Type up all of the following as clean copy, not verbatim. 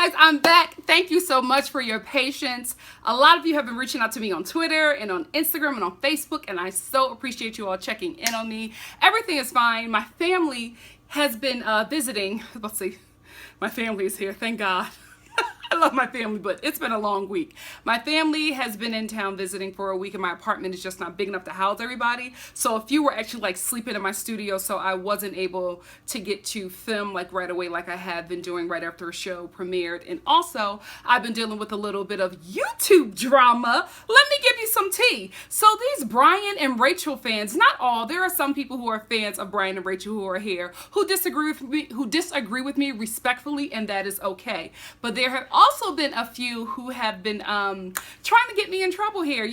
guys, I'm back. Thank you so much for your patience. A lot of you have been reaching out to me on Twitter and on Instagram and on Facebook, and I so appreciate you all checking in on me. Everything is fine. My family has been visiting. Let's see. My family is here. Thank God. I love my family, but it's been a long week. My family has been in town visiting for a week, and my apartment is just not big enough to house everybody. So a few were actually like sleeping in my studio, so I wasn't able to get to film like right away like I have been doing right after a show premiered. And also, I've been dealing with a little bit of YouTube drama. Let me give you some tea. So these Brian and Rachel fans, not all, there are some people who are fans of Brian and Rachel who are here who disagree with me respectfully, and that is okay. But there have also been a few who have been trying to get me in trouble here,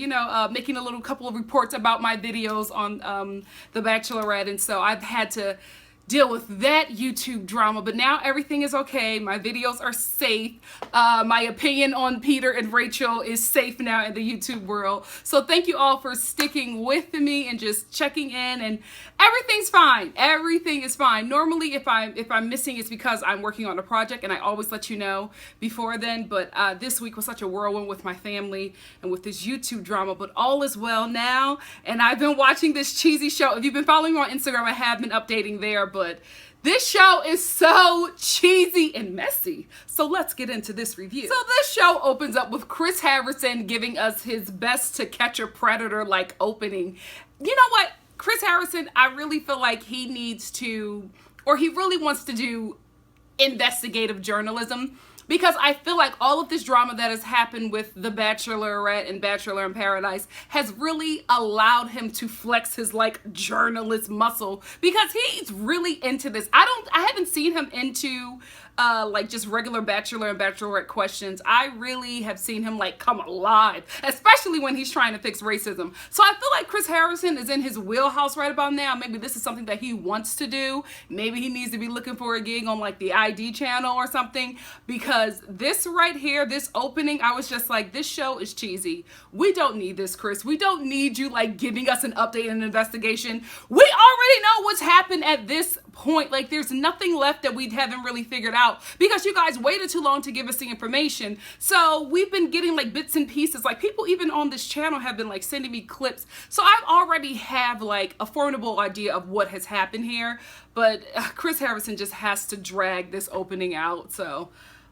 making a couple of reports about my videos on the Bachelorette, and so I've had to deal with that YouTube drama. But now everything is okay. My videos are safe. My opinion on Peter and Rachel is safe now in the YouTube world. So thank you all for sticking with me and just checking in, and everything's fine. Everything is fine. Normally if I'm missing, it's because I'm working on a project, and I always let you know before then. But this week was such a whirlwind with my family and with this YouTube drama, but all is well now. And I've been watching this cheesy show. If you've been following me on Instagram, I have been updating there, but this show is so cheesy and messy. So let's get into this review. So this show opens up with Chris Harrison giving us his best To Catch a Predator like opening. You know what? Chris Harrison, I really feel like he needs to, or he really wants to do investigative journalism, because I feel like all of this drama that has happened with The Bachelorette and Bachelor in Paradise has really allowed him to flex his journalist muscle, because he's really into this. I haven't seen him into just regular Bachelor and Bachelorette questions. I really have seen him come alive, especially when he's trying to fix racism. So I feel like Chris Harrison is in his wheelhouse right about now. Maybe this is something that he wants to do. Maybe he needs to be looking for a gig on the ID channel or something, because this right here, this opening, I was just like, this show is cheesy. We don't need this, Chris. We don't need you giving us an update and an investigation. We already know what's happened at this point. There's nothing left that we haven't really figured out, because you guys waited too long to give us the information. So we've been getting bits and pieces. People even on this channel have been sending me clips. So I already have a formidable idea of what has happened here, but Chris Harrison just has to drag this opening out. So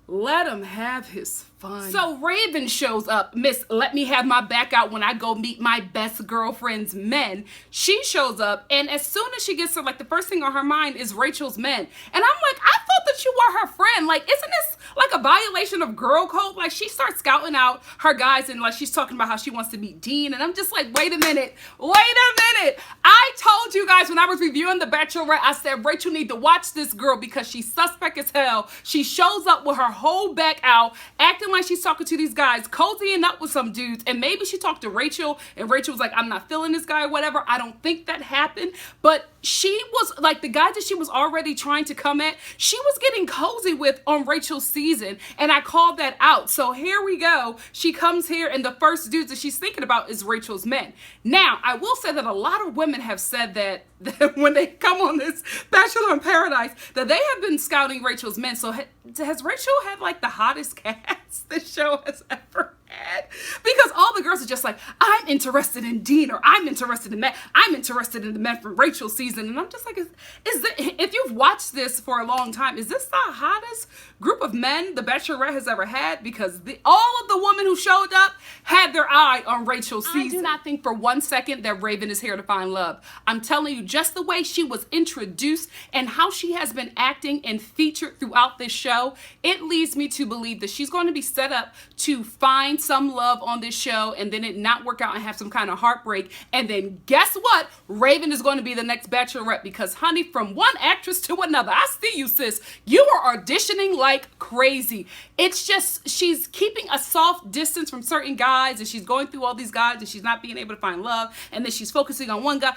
let him have his fun. So Raven shows up. Miss Let Me Have My Back Out When I Go Meet My Best Girlfriend's Men. She shows up, and as soon as she gets to the first thing on her mind is Rachel's men. And I'm like, I thought that you were her friend. Isn't this a violation of girl code? She starts scouting out her guys, and she's talking about how she wants to meet Dean, and I'm just like, wait a minute. I told you guys when I was reviewing The Bachelorette, I said Rachel need to watch this girl because she's suspect as hell. She shows up with her whole back out, acting like she's talking to these guys, cozying up with some dudes, and maybe she talked to Rachel, and Rachel was like, I'm not feeling this guy or whatever. I don't think that happened, but she was the guys that she was already trying to come at, she was getting cozy with on Rachel's season, and I called that out. So here we go. She comes here, and the first dudes that she's thinking about is Rachel's men. Now, I will say that a lot of women have said that when they come on this Bachelor in Paradise, that they have been scouting Rachel's men. So has Rachel had the hottest cast this show has ever had? Because all the girls are just I'm interested in Dean, or I'm interested in Matt. I'm interested in the men from Rachel's season. And I'm just like, if you've watched this for a long time, is this the hottest group of men the Bachelorette has ever had? Because all of the women who showed up had their eye on Rachel's season. I do not think for one second that Raven is here to find love. I'm telling you, just the way she was introduced and how she has been acting and featured throughout this show, it leads me to believe that she's going to be set up to find some love on this show, and then it not work out and have some kind of heartbreak. And then guess what? Raven is going to be the next Bachelorette, because honey, from one actress to another, I see you, sis. You are auditioning like crazy. It's just, she's keeping a soft distance from certain guys, and she's going through all these guys, and she's not being able to find love, and then she's focusing on one guy.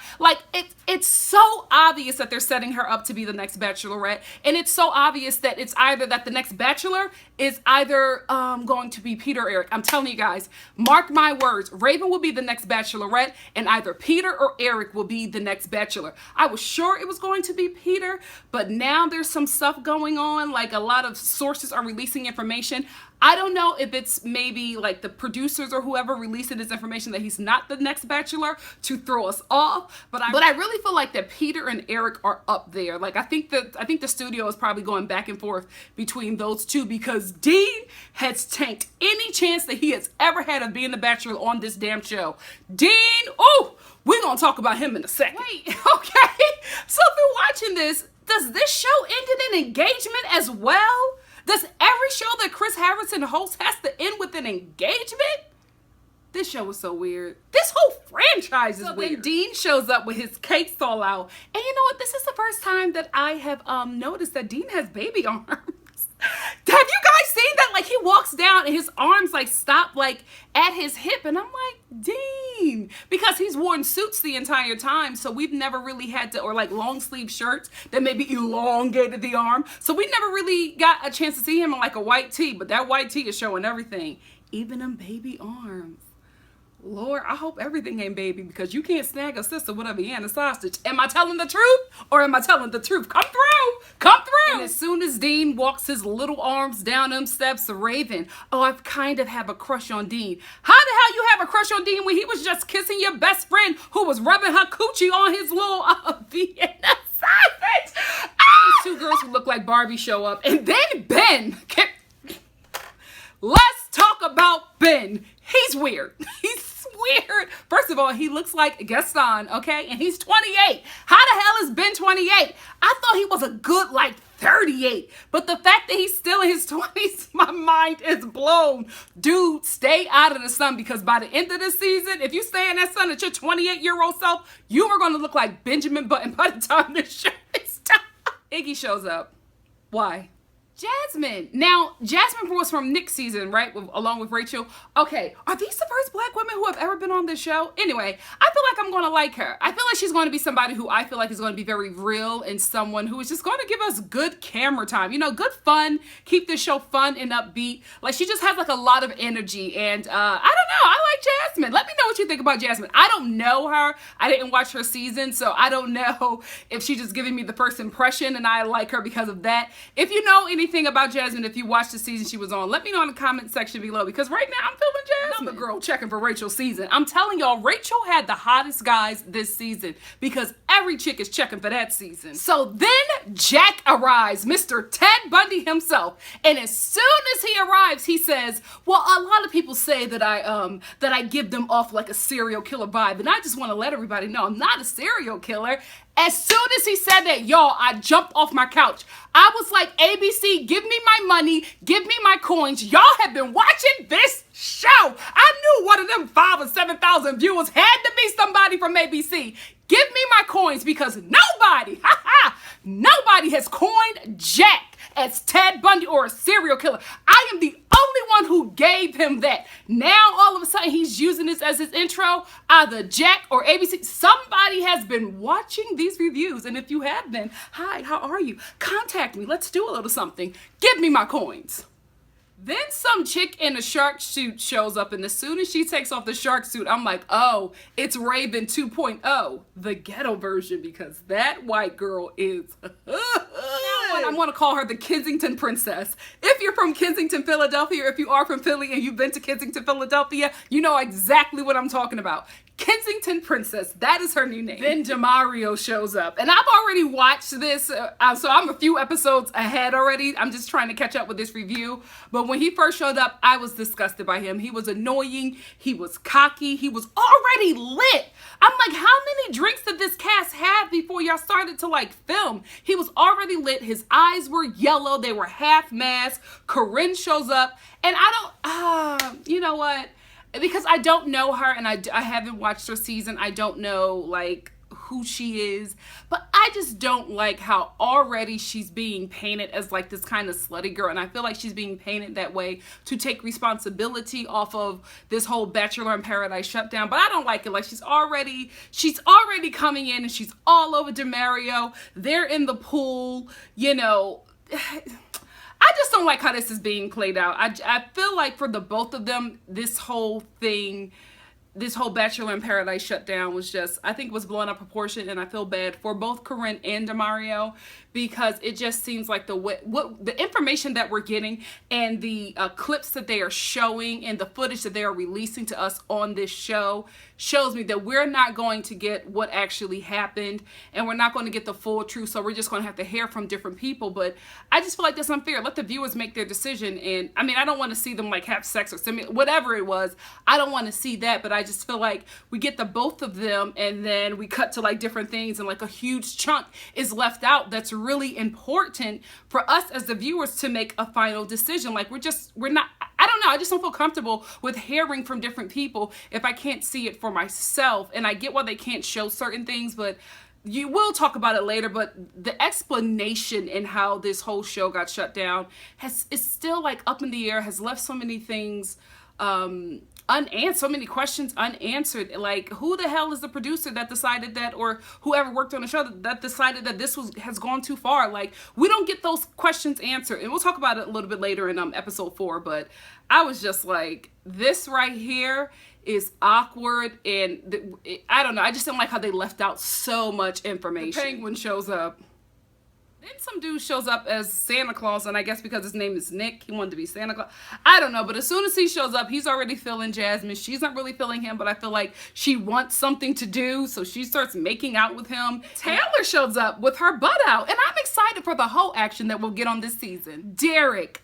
It's so obvious that they're setting her up to be the next Bachelorette, and it's so obvious that it's either that the next Bachelor is either going to be Peter or Eric. I'm telling telling you guys, mark my words, Raven will be the next Bachelorette, and either Peter or Eric will be the next Bachelor. I was sure it was going to be Peter, but now there's some stuff going on, like a lot of sources are releasing information. I don't know if it's maybe like the producers or whoever releasing this information that he's not the next Bachelor to throw us off, but I really feel like that Peter and Eric are up there. Like I think the studio is probably going back and forth between those two, because Dean has tanked any chance that he has ever had of being the Bachelor on this damn show. Dean, oh, we're gonna talk about him in a second. Wait, okay. So if you're watching this, does this show end in an engagement as well? Does every show that Chris Harrison hosts has to end with an engagement? This show is so weird. This whole franchise is weird. Then Dean shows up with his cakes all out. And you know what? This is the first time that I have noticed that Dean has baby arms. Have you guys seen that? Like he walks down and his arms like stop like at his hip, and I'm like, Dean, because he's worn suits the entire time, so we've never really had to, or like long sleeve shirts that maybe elongated the arm, so we never really got a chance to see him in like a white tee, but that white tee is showing everything, even them baby arms. Lord, I hope everything ain't baby, because you can't snag a sister with a Vienna sausage. Am I telling the truth or am I telling the truth? Come through. Come through. And as soon as Dean walks his little arms down them steps, Raven, oh, I kind of have a crush on Dean. How the hell you have a crush on Dean when he was just kissing your best friend who was rubbing her coochie on his little Vienna sausage? Ah! These two girls who look like Barbie show up, and then Ben. Let's talk about Ben. He's weird. He's weird. First of all, he looks like Gaston, okay? And he's 28. How the hell is Ben 28? I thought he was a good, like, 38. But the fact that he's still in his 20s, my mind is blown. Dude, stay out of the sun, because by the end of the season, if you stay in that sun at your 28-year-old self, you are going to look like Benjamin Button by the time this show is done. Iggy shows up. Why? Jasmine. Now, Jasmine was from Nick's season, right? Along with Rachel. Okay, are these the first black women who have ever been on this show? Anyway, I feel like I'm going to like her. I feel like she's going to be somebody who I feel like is going to be very real, and someone who is just going to give us good camera time. You know, good fun. Keep this show fun and upbeat. Like, she just has like a lot of energy, and I don't know. I like Jasmine. Let me know what you think about Jasmine. I don't know her. I didn't watch her season, so I don't know if she's just giving me the first impression and I like her because of that. If you know anything about Jasmine, if you watched the season she was on, let me know in the comment section below, because right now I'm feeling Jasmine. I'm the girl checking for Rachel's season. I'm telling y'all, Rachel had the hottest guys this season, because every chick is checking for that season. So then Jack arrives, Mr. Ted Bundy himself, and as soon as he arrives, he says, well, a lot of people say that I give them off like a serial killer vibe, and I just want to let everybody know I'm not a serial killer. As soon as he said that, y'all, I jumped off my couch. I was like, ABC, give me my money, give me my coins. Y'all have been watching this show. I knew one of them 5,000 or 7,000 viewers had to be somebody from ABC. Give me my coins, because nobody has coined Jack as Ted Bundy or a serial killer. I am the only one who gave him that. Now, all of a sudden, he's using this as his intro. Either Jack or ABC. Somebody has been watching these reviews. And if you have been, hi, how are you? Contact me. Let's do a little something. Give me my coins. Then some chick in a shark suit shows up, and as soon as she takes off the shark suit, I'm like, oh, it's Raven 2.0, the ghetto version, because that white girl is... I'm going to call her the Kensington Princess. If you're from Kensington, Philadelphia, if you are from Philly and you've been to Kensington, Philadelphia, you know exactly what I'm talking about. Kensington Princess, that is her new name. Then Demario shows up, and I've already watched this, so I'm a few episodes ahead already. I'm just trying to catch up with this review, but when he first showed up, I was disgusted by him. He was annoying, he was cocky, he was already lit. I'm like, how many drinks did this cast have before y'all started to like film? He was already lit, his eyes were yellow, they were half masked. Corinne shows up, and I don't, you know what? Because I don't know her, and I haven't watched her season. I don't know, like, who she is. But I just don't like how already she's being painted as, like, this kind of slutty girl. And I feel like she's being painted that way to take responsibility off of this whole Bachelor in Paradise shutdown. But I don't like it. Like, she's already coming in, and she's all over Demario. They're in the pool, you know... I just don't like how this is being played out. I feel like for the both of them, this whole Bachelor in Paradise shutdown was just, I think, was blown up proportion, and I feel bad for both Corinne and Demario, because it just seems like the information that we're getting and the clips that they are showing and the footage that they are releasing to us on this show shows me that we're not going to get what actually happened, and we're not going to get the full truth. So we're just going to have to hear from different people. But I just feel like that's unfair. Let the viewers make their decision. And I mean, I don't want to see them like have sex or whatever it was. I don't want to see that, but I just feel like we get the both of them, and then we cut to like different things, and like a huge chunk is left out that's really important for us as the viewers to make a final decision. Like we're not, I don't know, I just don't feel comfortable with hearing from different people if I can't see it for myself. And I get why they can't show certain things, but you will talk about it later. But the explanation in how this whole show got shut down is still like up in the air, has left so many things unanswered, so many questions unanswered. Like, who the hell is the producer that decided that, or whoever worked on the show that decided that this has gone too far? Like, we don't get those questions answered, and we'll talk about it a little bit later in episode 4. But I was just like, this right here is awkward, and I don't know, I just didn't like how they left out so much information. The penguin shows up. Then some dude shows up as Santa Claus, and I guess because his name is Nick, he wanted to be Santa Claus. I don't know, but as soon as he shows up, he's already feeling Jasmine. She's not really feeling him, but I feel like she wants something to do, so she starts making out with him. Taylor shows up with her butt out, and I'm excited for the whole action that we'll get on this season. Derek,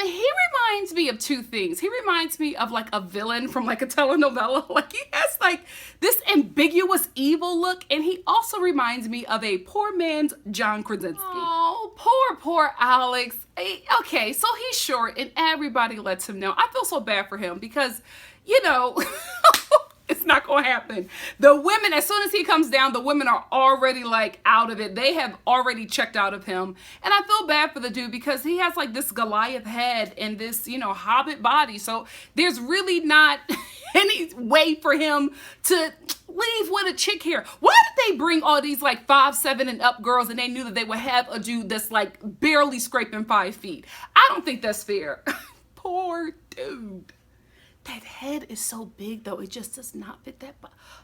he reminds me of two things. He reminds me of like a villain from like a telenovela. Like, he has like this ambiguous evil look, and he also reminds me of a poor man's John Krasinski. Oh, poor Alex. Okay, so he's short, and everybody lets him know. I feel so bad for him because, you know, it's not gonna happen. The women, as soon as he comes down, the women are already like out of it. They have already checked out of him. And I feel bad for the dude because he has like this Goliath head and this, you know, hobbit body. So there's really not any way for him to leave with a chick here. Why did they bring all these like 5'7" and up girls, and they knew that they would have a dude that's like barely scraping 5 feet? I don't think that's fair. Poor dude. That head is so big, though. It just does not fit that.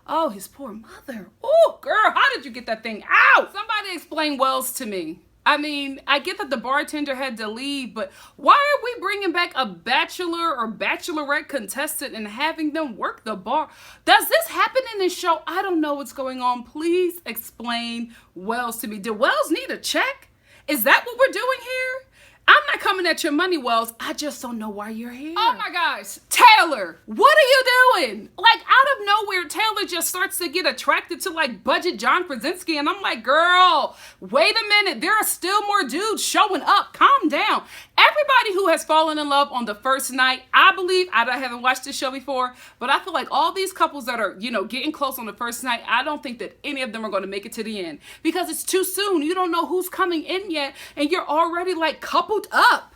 Oh, his poor mother. Oh, girl, how did you get that thing out? Somebody explain Wells to me. I mean, I get that the bartender had to leave, but why are we bringing back a bachelor or bachelorette contestant and having them work the bar? Does this happen in this show? I don't know what's going on. Please explain Wells to me. Did Wells need a check? Is that what we're doing here? I'm not coming at your money, Wells. I just don't know why you're here. Oh my gosh, Taylor, what are you doing? Like, out of nowhere, Taylor just starts to get attracted to like budget John Krasinski, and I'm like, girl, wait a minute. There are still more dudes showing up. Calm down. Everybody who has fallen in love on the first night, I believe, I haven't watched this show before, but I feel like all these couples that are, you know, getting close on the first night, I don't think that any of them are going to make it to the end because it's too soon. You don't know who's coming in yet, and you're already like coupled up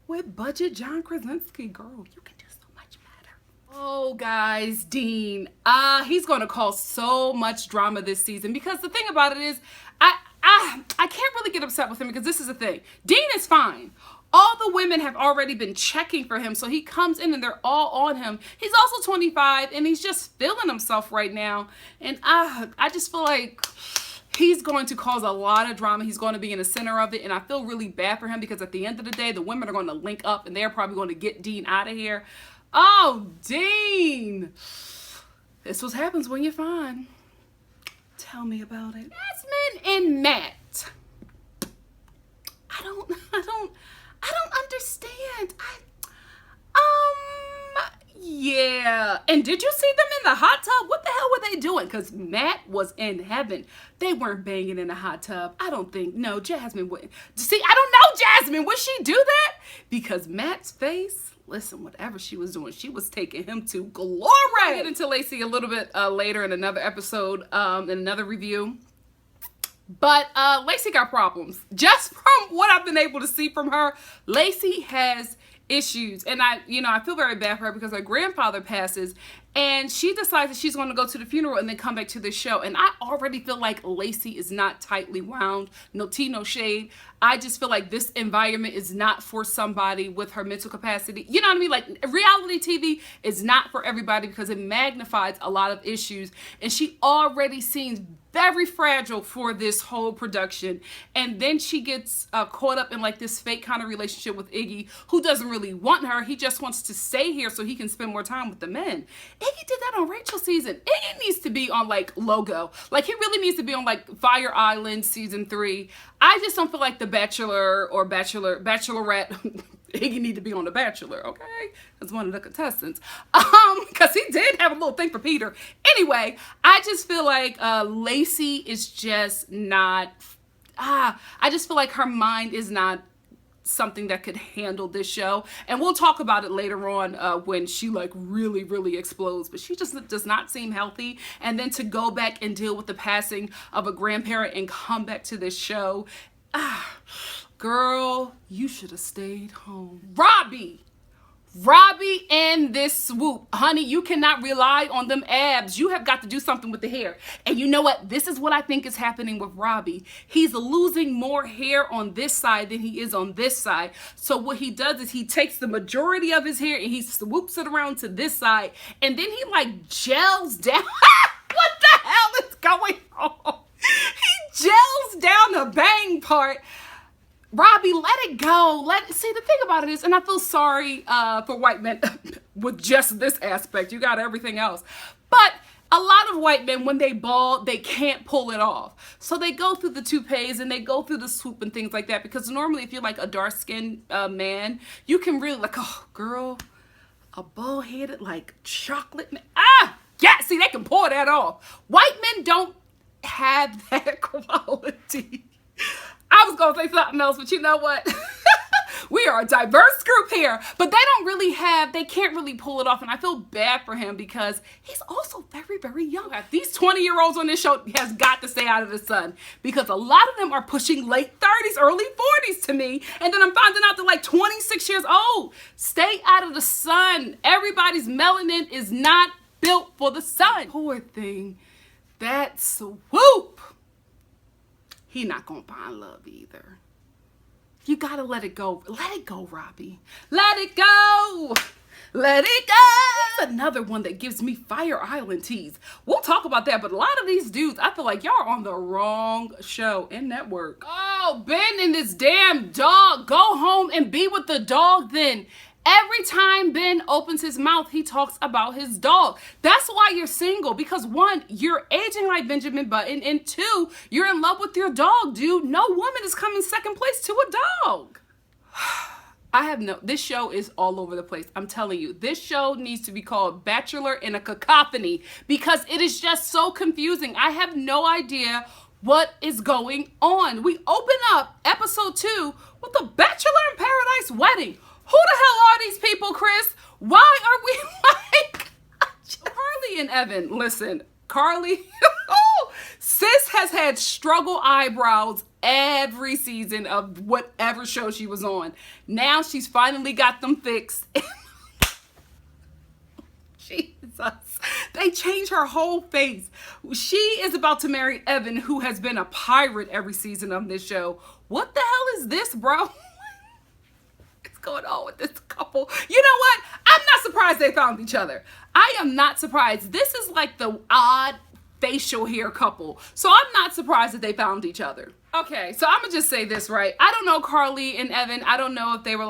with budget John Krasinski. Girl, you can do so much better. Oh, guys, Dean, he's going to cause so much drama this season because the thing about it is, I can't really get upset with him because this is the thing. Dean is fine. All the women have already been checking for him, so he comes in and they're all on him. He's also 25, and he's just feeling himself right now. And I just feel like he's going to cause a lot of drama. He's going to be in the center of it, and I feel really bad for him because at the end of the day, the women are going to link up, and they're probably going to get Dean out of here. Oh, Dean. This is what happens when you're fine. Tell me about it. Jasmine and Matt. I don't understand. Yeah. And did you see them in the hot tub? What the hell were they doing? Because Matt was in heaven. They weren't banging in the hot tub. I don't think. No, Jasmine wouldn't. See, I don't know, Jasmine. Would she do that? Because Matt's face, listen, whatever she was doing, she was taking him to glory. We'll get into Lacey a little bit later in another episode, in another review. But Lacey got problems. Just from what I've been able to see from her, Lacey has issues. And I feel very bad for her because her grandfather passes, And she decides that she's going to go to the funeral and then come back to the show. And I already feel like Lacey is not tightly wound. No tea, no shade. I just feel like this environment is not for somebody with her mental capacity. You know what I mean? Like, reality TV is not for everybody because it magnifies a lot of issues. And she already seems very fragile for this whole production. And then she gets caught up in like this fake kind of relationship with Iggy, who doesn't really want her. He just wants to stay here so he can spend more time with the men. Iggy did that on Rachel's season. Iggy needs to be on like Logo. Like, he really needs to be on like Fire Island season 3. I just don't feel like the Bachelor or Bachelorette Iggy need to be on The Bachelor, okay? As one of the contestants. Because he did have a little thing for Peter. Anyway, I just feel like Lacey is just not, I just feel like her mind is not something that could handle this show. And we'll talk about it later on when she like really explodes. But she just does not seem healthy. And then to go back and deal with the passing of a grandparent and come back to this show, girl, you should have stayed home. Robbie and this swoop. Honey, you cannot rely on them abs. You have got to do something with the hair. And you know what? This is what I think is happening with Robbie. He's losing more hair on this side than he is on this side. So what he does is he takes the majority of his hair and he swoops it around to this side. And then he like gels down. What the hell is going on? He gels down the bang part. Robbie, let it go. See, the thing about it is, and I feel sorry for white men with just this aspect. You got everything else. But a lot of white men, when they bald, they can't pull it off. So they go through the toupees and they go through the swoop and things like that. Because normally if you're like a dark-skinned man, you can really like, oh, girl, a bald-headed, like chocolate man. Yeah, see, they can pull that off. White men don't have that quality. I was going to say something else, but you know what? We are a diverse group here, but they can't really pull it off. And I feel bad for him because he's also very young. These 20-year-olds on this show has got to stay out of the sun because a lot of them are pushing late 30s, early 40s to me. And then I'm finding out they're like 26 years old. Stay out of the sun. Everybody's melanin is not built for the sun. Poor thing. That swoop. He not gonna find love either. You gotta let it go. Let it go, Robbie. Let it go. Let it go. That's another one that gives me Fire Island tease. We'll talk about that, but a lot of these dudes, I feel like y'all are on the wrong show and network. Oh, Ben and this damn dog. Go home and be with the dog then. Every time Ben opens his mouth, he talks about his dog. That's why you're single. Because 1, you're aging like Benjamin Button. And 2, you're in love with your dog, dude. No woman is coming second place to a dog. This show is all over the place. I'm telling you, this show needs to be called Bachelor in a Cacophony because it is just so confusing. I have no idea what is going on. We open up episode 2 with the Bachelor in Paradise wedding. Who the hell are these people, Chris? Why are we like Carly and Evan? Listen, Carly, sis has had struggle eyebrows every season of whatever show she was on. Now she's finally got them fixed. Jesus. They changed her whole face. She is about to marry Evan, who has been a pirate every season of this show. What the hell is this, bro? Going on with this couple. You know what? I'm not surprised they found each other. I am not surprised. This is like the odd facial hair couple. So I'm not surprised that they found each other. Okay, so I'm gonna just say this, right? I don't know Carly and Evan. I don't know if they were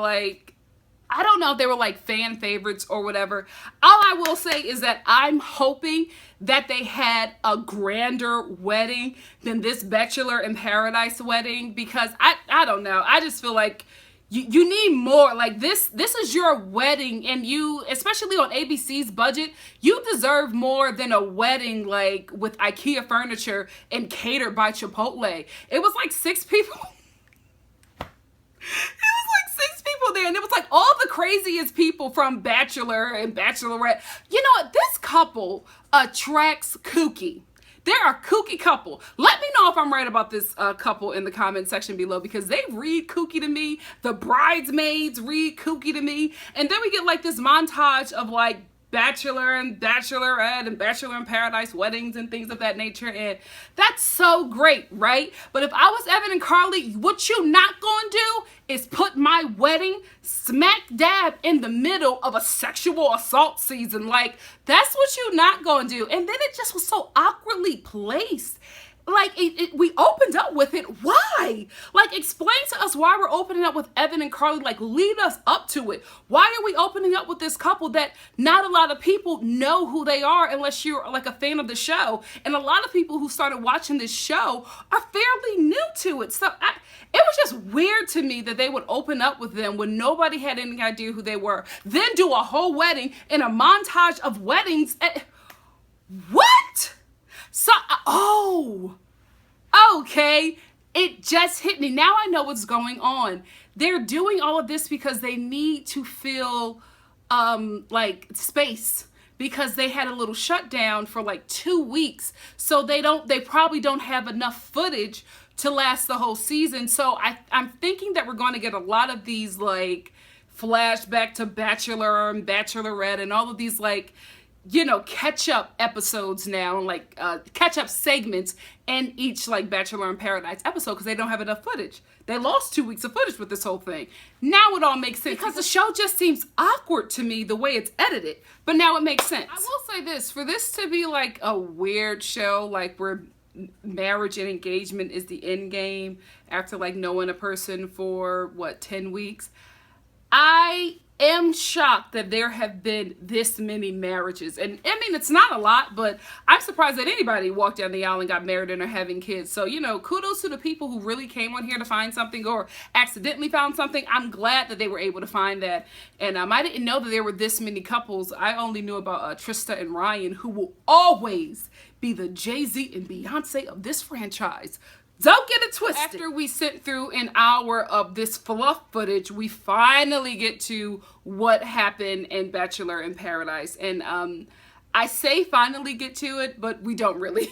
like fan favorites or whatever. All I will say is that I'm hoping that they had a grander wedding than this Bachelor in Paradise wedding because I don't know. I just feel like you need more. Like this is your wedding, and you, especially on ABC's budget, you deserve more than a wedding like with IKEA furniture and catered by Chipotle. It was like 6 people. It was like 6 people there, and it was like all the craziest people from Bachelor and Bachelorette. You know what? This couple attracts kooky. They're a kooky couple. Let me know if I'm right about this couple in the comment section below because they read kooky to me. The bridesmaids read kooky to me. And then we get like this montage of like Bachelor and Bachelorette and Bachelor in Paradise weddings and things of that nature. And that's so great, right? But if I was Evan and Carly, what you not gonna do is put my wedding smack dab in the middle of a sexual assault season. Like, that's what you not gonna do. And then it just was so awkwardly placed. Like, we opened up with it. Why? Like, explain to us why we're opening up with Evan and Carly. Like, lead us up to it. Why are we opening up with this couple that not a lot of people know who they are unless you're, like, a fan of the show? And a lot of people who started watching this show are fairly new to it. So, it was just weird to me that they would open up with them when nobody had any idea who they were. Then do a whole wedding and a montage of weddings. What? So, okay, it just hit me. Now I know what's going on. They're doing all of this because they need to fill, like, space, because they had a little shutdown for like 2 weeks. So they probably don't have enough footage to last the whole season. So I'm thinking that we're going to get a lot of these, like, flashback to Bachelor and Bachelorette and all of these, like, you know, catch-up episodes now, and like catch-up segments in each, like, Bachelor in Paradise episode, because they don't have enough footage. They lost 2 weeks of footage with this whole thing. Now it all makes sense, because the show just seems awkward to me the way it's edited, but now it makes sense. I will say this, for this to be like a weird show, like where marriage and engagement is the end game after, like, knowing a person for, what, 10 weeks, I am shocked that there have been this many marriages. And I mean, it's not a lot, but I'm surprised that anybody walked down the aisle and got married and are having kids. So, you know, kudos to the people who really came on here to find something or accidentally found something. I'm glad that they were able to find that. And I didn't know that there were this many couples. I only knew about Trista and Ryan, who will always be the Jay-Z and Beyonce of this franchise. Don't get it twisted. After we sit through an hour of this fluff footage, we finally get to what happened in Bachelor in Paradise. And I say finally get to it, but we don't really.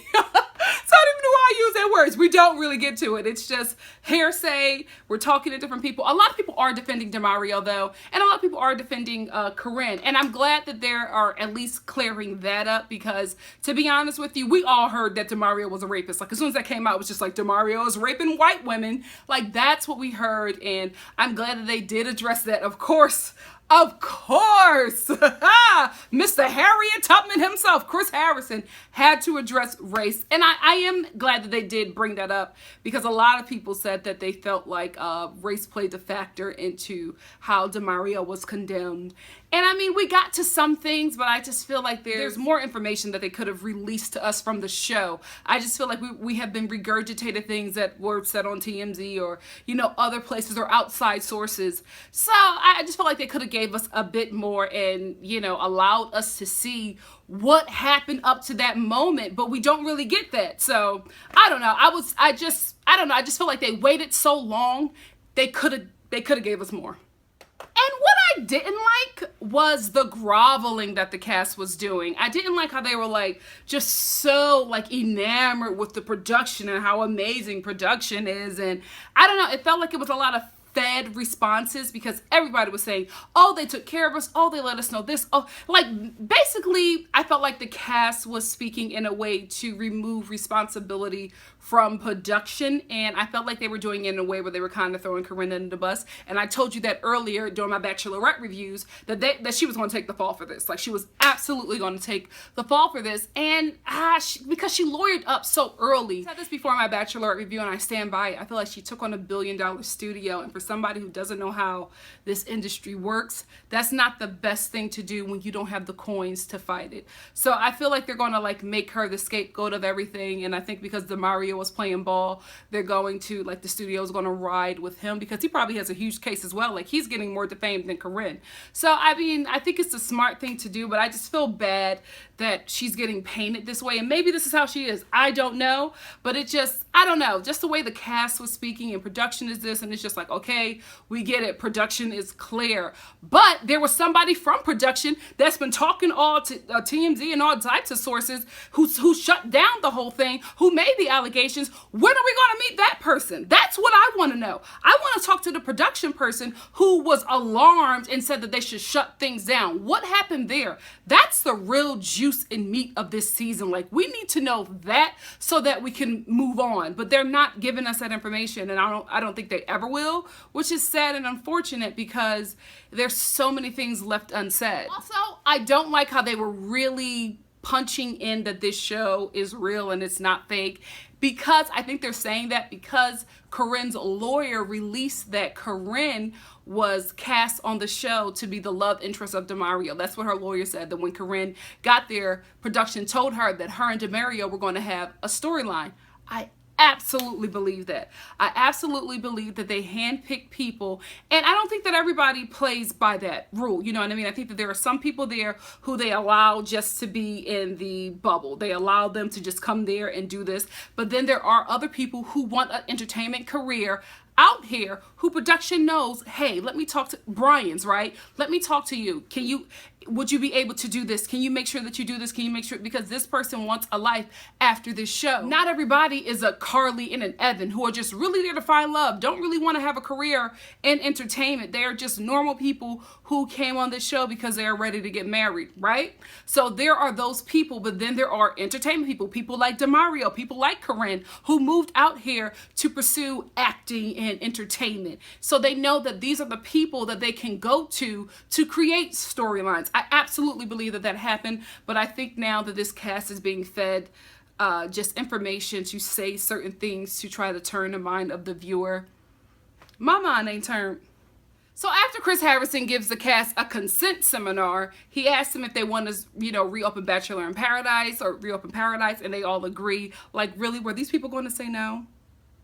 So I don't even know why I use that words. We don't really get to it. It's just hearsay. We're talking to different people. A lot of people are defending DeMario, though, and a lot of people are defending Corinne. And I'm glad that they are at least clearing that up, because, to be honest with you, we all heard that DeMario was a rapist. Like, as soon as that came out, it was just like, DeMario is raping white women. Like, that's what we heard, and I'm glad that they did address that, of course. Of course, Mr. Harriet Tubman himself, Chris Harrison, had to address race. And I am glad that they did bring that up, because a lot of people said that they felt like race played a factor into how DeMario was condemned. And I mean, we got to some things, but I just feel like there's more information that they could have released to us from the show. I just feel like we have been regurgitated things that were said on TMZ or, you know, other places or outside sources. So I just feel like they could have gave us a bit more and, you know, allowed us to see what happened up to that moment, but we don't really get that. So I don't know. I just feel like they waited so long. They could have gave us more. And what I didn't like was the groveling that the cast was doing. I didn't like how they were, like, just so, like, enamored with the production and how amazing production is. And I don't know, it felt like it was a lot of fed responses, because everybody was saying, oh, they took care of us, oh, they let us know this, oh, like, basically I felt like the cast was speaking in a way to remove responsibility from production, and I felt like they were doing it in a way where they were kind of throwing Corinne under the bus. And I told you that earlier during my Bachelorette reviews, that she was going to take the fall for this. Like, she was absolutely going to take the fall for this, and because she lawyered up so early. I said this before my Bachelorette review, and I stand by it. I feel like she took on $1 billion studio, and for somebody who doesn't know how this industry works, that's not the best thing to do when you don't have the coins to fight it. So I feel like they're going to, like, make her the scapegoat of everything, and I think because DeMario was playing ball, they're going to, like, the studio's going to ride with him, because he probably has a huge case as well. Like, he's getting more defamed than Corinne. So I mean, I think it's a smart thing to do, but I just feel bad that she's getting painted this way, and maybe this is how she is. I don't know, but it just, I don't know, just the way the cast was speaking and production is this, and it's just like, okay, okay, we get it. Production is clear. But there was somebody from production that's been talking all to TMZ and all types of sources who shut down the whole thing, who made the allegations. When are we going to meet that person? That's what I want to know. I want to talk to the production person who was alarmed and said that they should shut things down. What happened there? That's the real juice and meat of this season. Like, we need to know that so that we can move on. But they're not giving us that information, and I don't think they ever will, which is sad and unfortunate because there's so many things left unsaid. Also, I don't like how they were really punching in that this show is real and it's not fake, because I think they're saying that because Corinne's lawyer released that Corinne was cast on the show to be the love interest of Demario. That's what her lawyer said, that when Corinne got there, production told her that her and Demario were going to have a storyline. I absolutely believe that. I absolutely believe that they handpick people, and I don't think that everybody plays by that rule. You know what I mean? I think that there are some people there who they allow just to be in the bubble. They allow them to just come there and do this. But then there are other people who want an entertainment career out here who production knows, hey, let me talk to Brian's, right? Let me talk to you. Would you be able to do this? Can you make sure that you do this? Can you make sure, because this person wants a life after this show. Not everybody is a Carly and an Evan who are just really there to find love, don't really want to have a career in entertainment. They are just normal people who came on this show because they are ready to get married, right? So there are those people, but then there are entertainment people like Demario, people like Corinne, who moved out here to pursue acting and entertainment. So they know that these are the people that they can go to create storylines. I absolutely believe that that happened, but I think now that this cast is being fed just information to say certain things to try to turn the mind of the viewer, my mind ain't turned. So after Chris Harrison gives the cast a consent seminar, he asked them if they want to, reopen Bachelor in Paradise or reopen Paradise, and they all agree. Like, really, were these people going to say no?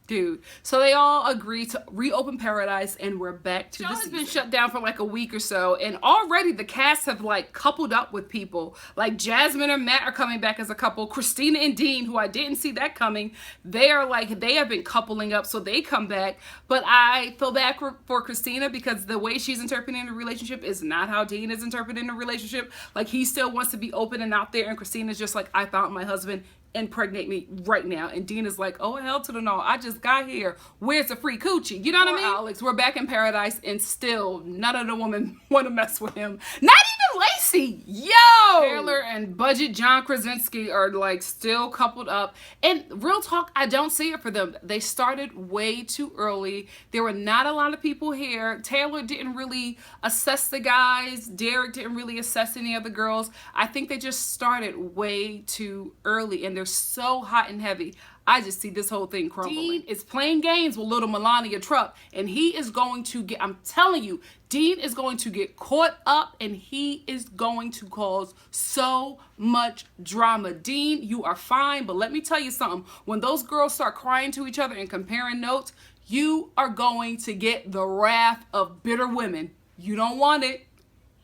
Dude. So they all agree to reopen Paradise, and we're back to the season. The show has been shut down for like a week or so, and already the cast have like coupled up with people. Like Jasmine and Matt are coming back as a couple. Christina and Dean, who I didn't see that coming, they have been coupling up, so they come back. But I feel bad for Christina because the way she's interpreting the relationship is not how Dean is interpreting the relationship. Like, he still wants to be open and out there, and Christina's just like, I found my husband, impregnate me right now. And Dean is like, oh, hell to the no, I just got here, where's the free coochie? You know what I mean? Alex, we're back in Paradise, and still none of the women want to mess with him, not even Lacey. Yo, Taylor and Budget John Krasinski are like still coupled up, and real talk, I don't see it for them. They started way too early. There were not a lot of people here. Taylor didn't really assess the guys. Derek didn't really assess any of the girls. I think they just started way too early, and they're so hot and heavy. I just see this whole thing crumbling. Dean is playing games with little Melania Trump, and he is going to get, I'm telling you, Dean is going to get caught up, and he is going to cause so much drama. Dean, you are fine, but let me tell you something. When those girls start crying to each other and comparing notes, you are going to get the wrath of bitter women. You don't want it.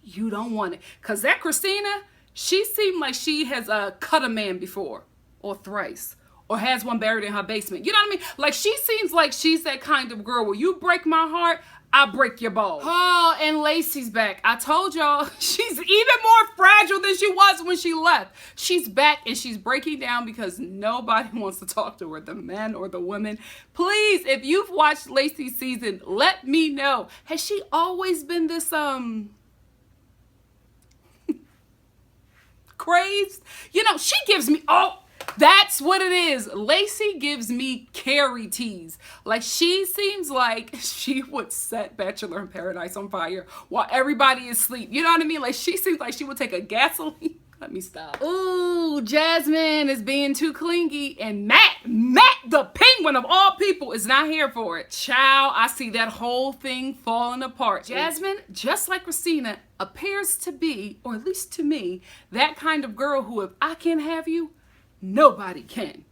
You don't want it. Because that Christina, she seemed like she has cut a man before, or thrice, or has one buried in her basement. You know what I mean? Like, she seems like she's that kind of girl where you break my heart, I break your balls. Oh, and Lacey's back. I told y'all, she's even more fragile than she was when she left. She's back, and she's breaking down because nobody wants to talk to her, the men or the women. Please, if you've watched Lacey's season, let me know. Has she always been this, crazed? She gives me, that's what it is. Lacey gives me Carrie tease. Like, she seems like she would set Bachelor in Paradise on fire while everybody is asleep. You know what I mean? Like, she seems like she would take a gasoline. Let me stop. Ooh, Jasmine is being too clingy, and Matt, the penguin of all people, is not here for it. Child, I see that whole thing falling apart. Jasmine, just like Christina, appears to be, or at least to me, that kind of girl who, if I can't have you, nobody can.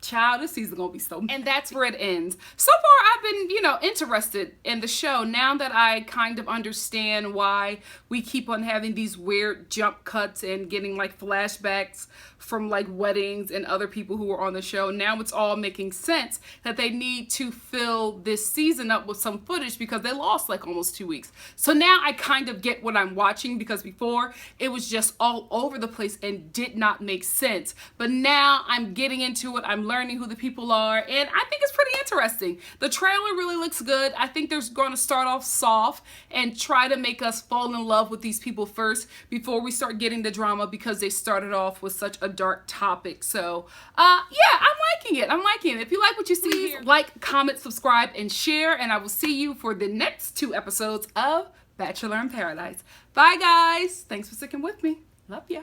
Child, this season gonna be so, and that's where it ends. So far, I've been, interested in the show. Now that I kind of understand why we keep on having these weird jump cuts and getting like flashbacks from like weddings and other people who were on the show, now it's all making sense that they need to fill this season up with some footage because they lost like almost 2 weeks. So now I kind of get what I'm watching, because before it was just all over the place and did not make sense. But now I'm getting into it. I'm learning who the people are, and I think it's pretty interesting. The trailer really looks good. I think they're going to start off soft and try to make us fall in love with these people first before we start getting the drama, because they started off with such a dark topic. So yeah, I'm liking it. I'm liking it. If you like what you see here, like, comment, subscribe, and share, and I will see you for the next 2 episodes of Bachelor in Paradise. Bye guys. Thanks for sticking with me. Love ya.